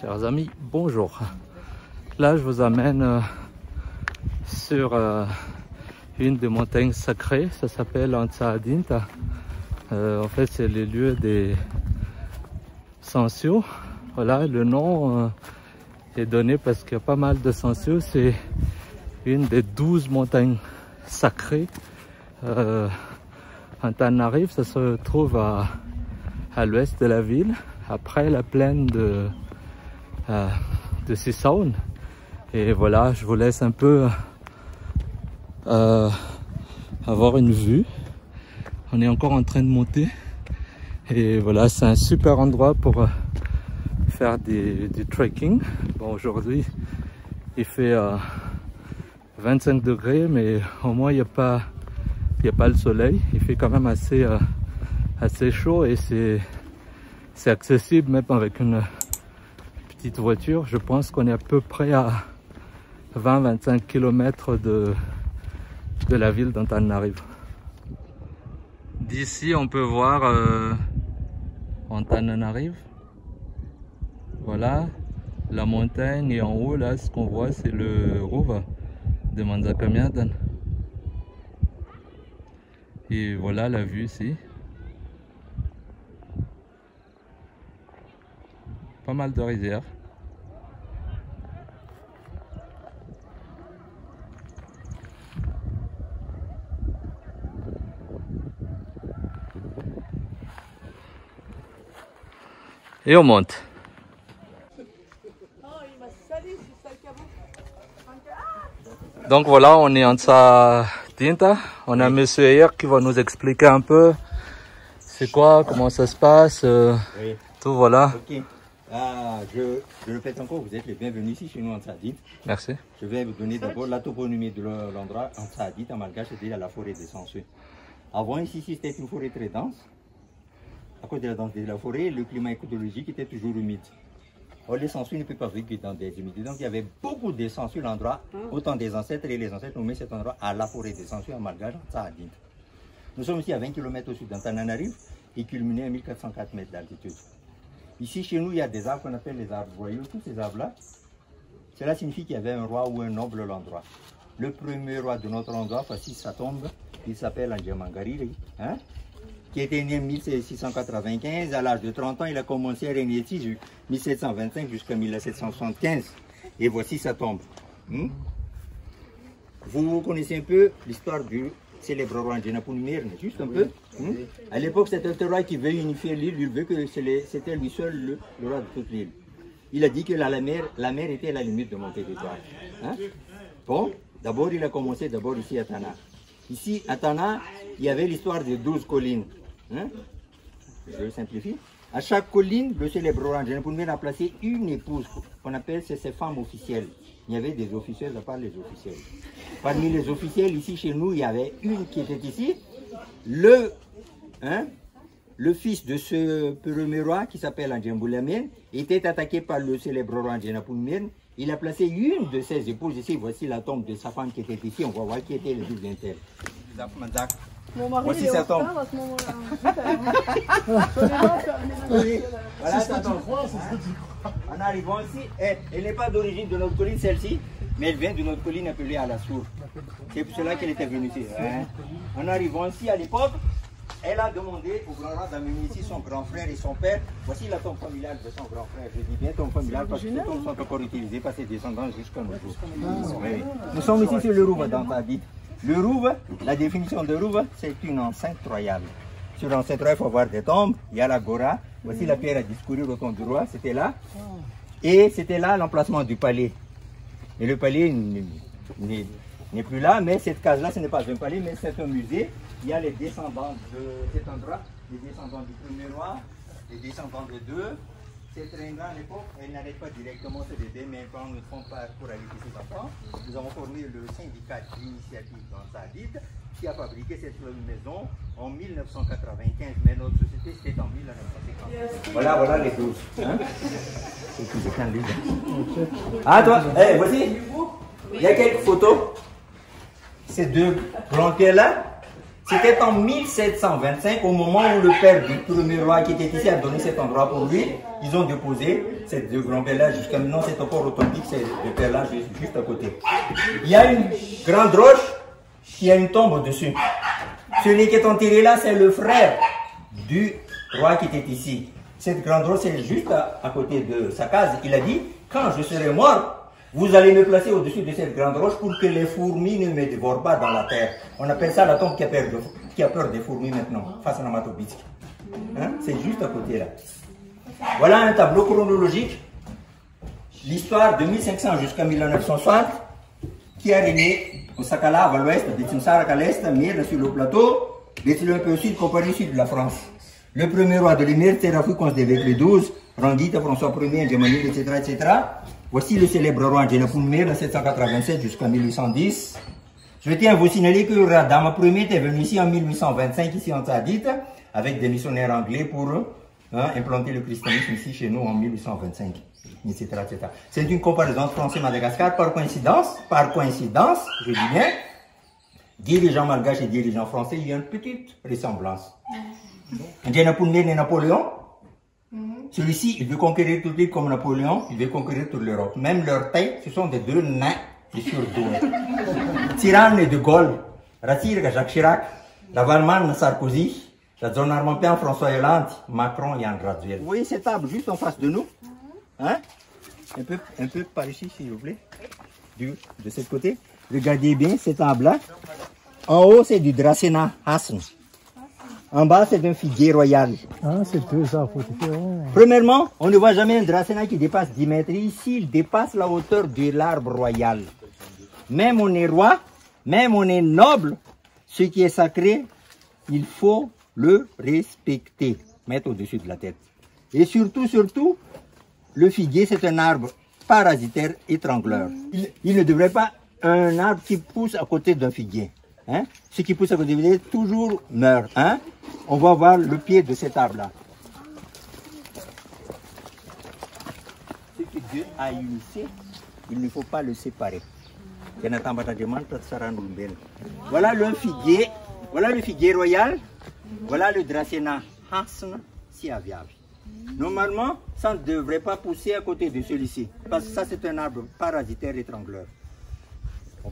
Chers amis, bonjour. Là, je vous amène sur une des montagnes sacrées. Ça s'appelle Antsaadinta. En fait, c'est les lieux des Sansio. Voilà, le nom est donné parce qu'il y a pas mal de Sansio. C'est une des 12 montagnes sacrées. Antananarive, ça se trouve à l'ouest de la ville, après la plaine de Sisaun. Et voilà, je vous laisse un peu avoir une vue. On est encore en train de monter. Et voilà, c'est un super endroit pour faire du trekking. Bon, aujourd'hui, il fait 25 degrés, mais au moins, il n'y a pas le soleil. Il fait quand même assez chaud et c'est accessible même avec une petite voiture. Je pense qu'on est à peu près à 20-25 km de la ville d'Antananarive. D'ici, on peut voir Antananarive. Voilà, la montagne, et en haut, là, ce qu'on voit, c'est le Ruva de Manzakamiadan. Et voilà la vue ici. Pas mal de rizières. Et on monte. Donc voilà, on est en Antsaadinta. On a monsieur hier qui va nous expliquer un peu c'est quoi, comment ça se passe, oui. Tout voilà. Ok. Je le répète encore, vous êtes les bienvenus ici chez nous en Antsaadinta. Merci. Je vais vous donner d'abord la toponymie de l'endroit. Antsaadinta en malgache, c'est-à-dire la forêt des Sansio. Avant ici, c'était une forêt très dense. À cause de la densité de la forêt, le climat écologique était toujours humide. Or, les Sansio ne peuvent pas vivre dans des humidités. Donc il y avait beaucoup de Sansio l'endroit, autant des ancêtres, et les ancêtres nommaient cet endroit à la forêt des Sansio en malgache, Antsaadinta. Nous sommes ici à 20 km au sud d'Antananarive et culminés à 1404 mètres d'altitude. Ici, chez nous, il y a des arbres qu'on appelle les arbres royaux. Tous ces arbres-là, cela signifie qu'il y avait un roi ou un noble à l'endroit. Le premier roi de notre endroit, voici sa tombe, il s'appelle Anjamangariri, qui était né en 1695. À l'âge de 30 ans, il a commencé à régner ici de 1725 jusqu'à 1775. Et voici sa tombe. Vous connaissez un peu l'histoire du célèbre roi Anjanapunmirne, juste un peu. À l'époque, c'était un roi qui veut unifier l'île, il veut que c'était lui seul le roi de toute l'île. Il a dit que la mer était à la limite de mon territoire. Bon, d'abord, il a commencé ici à Tana. Ici, à Tana, il y avait l'histoire de 12 collines. Je simplifie. À chaque colline, le célèbre roi Anjanapunmirne a placé une épouse, qu'on appelle ses femmes officielles. Il y avait des officiels à part les officiels. Parmi les officiels, ici chez nous, il y avait une qui était ici. Le fils de ce premier roi, qui s'appelle Anjanapunmirne, était attaqué par le célèbre roi Anjanapunmirne. Il a placé une de ses épouses ici. Voici la tombe de sa femme qui était ici. On va voir qui était le double intel. Mon mari voici est sa au tombe. à ce moment-là. Voilà sa tombe. En arrivant ici, elle n'est pas d'origine de notre colline, celle-ci, mais elle vient de notre colline appelée Alassour. C'est pour cela qu'elle était venue ici. En arrivant ici, à l'époque, elle a demandé au grand roi d'amener ici son grand frère et son père. Voici la tombe familiale de son grand frère. Je dis bien tombe familiale parce que ces tombes sont encore utilisées par ses descendants jusqu'à nos jours. Oui. Nous sommes ici sur le Ruva d'Antsaadinta. Le Ruva, la définition de Ruva, c'est une enceinte royale. Sur l'enceinte royale, il faut avoir des tombes. Il y a la Gora. Voici la pierre à discourir au tombe du roi. C'était là. Et c'était là l'emplacement du palais. Et le palais n'est plus là, mais cette case-là, ce n'est pas un palais, mais c'est un musée. Il y a les descendants de cet endroit, les descendants du premier roi, les descendants de deux. Ces trains-là, à l'époque, elles n'allaient pas directement se aider, mais quand nous font pas pour aller ces enfants, nous avons formé le syndicat d'initiative d'Antsaadinta qui a fabriqué cette maison en 1995, mais notre société c'était en 1950. Voilà les 12. Ah toi, voici, il y a quelques photos. Ces deux blanquets là, C'était en 1725, au moment où le père du premier roi qui était ici a donné cet endroit pour lui. Ils ont déposé ces deux grands pères-là. Jusqu'à maintenant, c'est encore authentique, ces deux pères-là juste à côté. Il y a une grande roche qui a une tombe au-dessus. Celui qui est enterré là, c'est le frère du roi qui était ici. Cette grande roche, c'est juste à côté de sa case. Il a dit, quand je serai mort, vous allez me placer au-dessus de cette grande roche pour que les fourmis ne me dévorent pas dans la terre. On appelle ça la tombe qui a peur des fourmis maintenant, face à Namatobitsk. Hein? C'est juste à côté là. Voilà un tableau chronologique. L'histoire de 1500 jusqu'à 1960, qui a régné au Sakala à l'ouest, de Tsimsarak à l'est, Myr sur le plateau, Béthilé un peu au sud, comparé au sud de la France. Le premier roi de l'Émir, Térafou, avec les 12, Rangita, François Ier, Djamanil, etc. Voici le célèbre roi Djenapounmir de 787 jusqu'à 1810. Je tiens à vous signaler que Radama Ier est venu ici en 1825, ici en Tsadite, avec des missionnaires anglais pour implanter le christianisme ici chez nous en 1825, etc. C'est une comparaison français-Madagascar par coïncidence, je dis bien, dirigeants malgaches et dirigeants français, il y a une petite ressemblance. Djenapounmir et Napoléon, celui-ci, il veut conquérir toute l'île comme Napoléon, il veut conquérir toute l'Europe. Même leur taille, ce sont des deux nains et surdoués. Tyrann et De Gaulle, Rassir, Jacques Chirac, la Valman, Sarkozy, la zone Armand-Péan, François Hollande, Macron et André Duel. Vous voyez cette table juste en face de nous? Hein? Un peu par ici, s'il vous plaît. De ce côté. Regardez bien cette table-là. En haut, c'est du Dracena Hassan. En bas, c'est un figuier royal. Ah, c'est peu ça, faut faire. Premièrement, on ne voit jamais un dracena qui dépasse 10 mètres. Ici, il dépasse la hauteur de l'arbre royal. Même on est roi, même on est noble, ce qui est sacré, il faut le respecter, mettre au-dessus de la tête. Et surtout, le figuier, c'est un arbre parasitaire étrangleur. Il ne devrait pas un arbre qui pousse à côté d'un figuier. Hein? Ce qui pousse à côté d'un figuier toujours meurt. Hein? On va voir le pied de cet arbre-là. Ce que Dieu a initié, il ne faut pas le séparer. Voilà le figuier royal. Voilà le Dracena Hassan Siaviavi. Normalement, ça ne devrait pas pousser à côté de celui-ci. Parce que ça, c'est un arbre parasitaire étrangleur.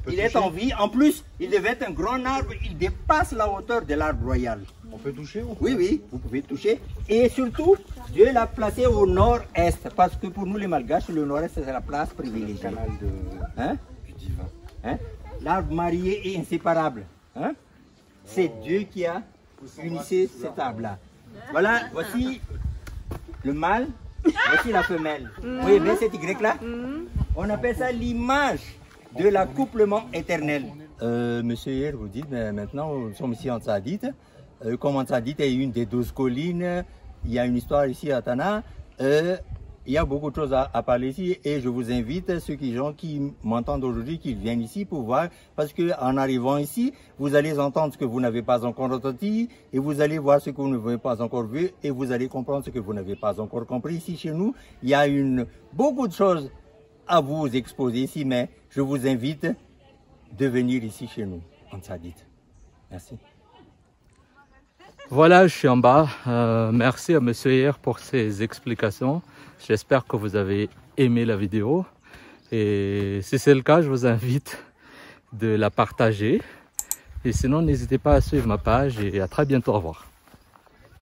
Il est en vie. En plus, il devait être un grand arbre. Il dépasse la hauteur de l'arbre royal. On peut toucher ou... Oui, vous pouvez toucher. Et surtout, Dieu l'a placé au nord-est. Parce que pour nous, les Malgaches, le nord-est, c'est la place privilégiée. Le canal du divin. Hein? L'arbre marié est inséparable. Hein? C'est Dieu qui a unissé cet arbre-là. Voilà, voici le mâle, voici la femelle. Vous voyez bien cet Y-là? On appelle ça l'image de l'accouplement éternel. Monsieur hier, vous dites, mais maintenant nous sommes ici en Tsadite. Comme en Tsadite est une des 12 collines, il y a une histoire ici à Tana. Il y a beaucoup de choses à parler ici et je vous invite, ceux qui m'entendent aujourd'hui, qu'ils viennent ici pour voir, parce qu'en arrivant ici, vous allez entendre ce que vous n'avez pas encore entendu et vous allez voir ce que vous n'avez pas encore vu et vous allez comprendre ce que vous n'avez pas encore compris. Ici chez nous, il y a beaucoup de choses à vous exposer ici, mais je vous invite de venir ici chez nous, en Tsadite. Merci. Voilà, je suis en bas. Merci à Monsieur hier pour ses explications. J'espère que vous avez aimé la vidéo. Et si c'est le cas, je vous invite de la partager. Et sinon, n'hésitez pas à suivre ma page et à très bientôt. Au revoir.